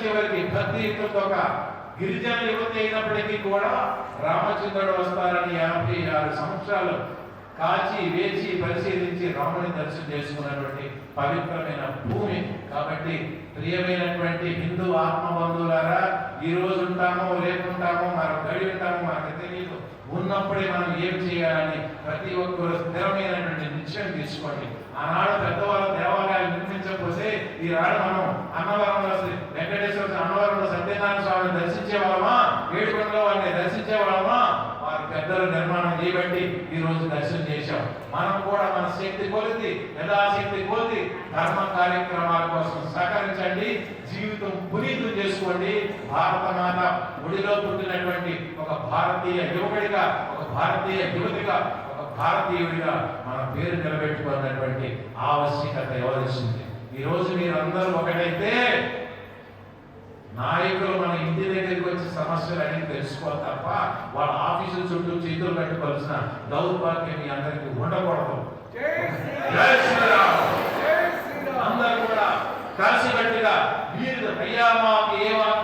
చివరికి భక్తియుక్తంతో ఒక గిరిజన యువతి అయినప్పటికీ కూడా రామచంద్రుడు వస్తారని 56 సంవత్సరాలు కాచి వేచి పరిశీలించి రాముని దర్శనం చేసుకున్నటువంటి పవిత్రమైన భూమి. కాబట్టి ప్రియమైనటువంటి హిందూ ఆత్మబంధువులారా, ఈ రోజు ఉంటామో లేకుంటామో, మరొక గడి ఉంటామో మనకు తెలియదు. ఉన్నప్పుడే మనం ఏం చేయాలని ప్రతి ఒక్కరు స్థిరమైనటువంటి నిశ్చయం తీసుకోండి. ఆనాడు పెద్దవాళ్ళ దేవాలయాలు నిర్మించకపోతే ఈనాడు మనం అన్నవరంలో అన్నవరంలో సత్యనారాయణ స్వామిని దర్శించే వాళ్ళమా, ఏడుకొండలో వారిని దర్శించే వాళ్ళమా? వారి పెద్దలు నిర్మాణం చేయబట్టి ఈ రోజు దర్శనం చేశాం. మనం కూడా మన శక్తి కొలిది, యథాశక్తి కొలిది ధర్మ కార్యక్రమాల కోసం సహకరించండి. జీవితం పునీతం చేసుకోండి. భారత మాత ఒడిలో పుట్టినటువంటి ఒక భారతీయ యువకుడిగా, ఒక భారతీయ యువతిగా, ఒక భారతీయుడిగా మన పేరు నిలబెట్టుకున్నటువంటి ఆవశ్యకత ఎవరిస్తుంది. ఈ రోజు మీరందరూ ఒకటైతే నాయకులు మన ఇంటి దగ్గరికి వచ్చి సమస్యలు అనేది తెలుసుకోవాలి తప్ప వాళ్ళ ఆఫీసుల చుట్టూ చేతులు కట్టుకోవాల్సిన దౌర్భాగ్యం మీ అందరికీ ఉండకూడదు. అందరూ కూడా కలిసికట్టుగా మీరు అయ్యా మా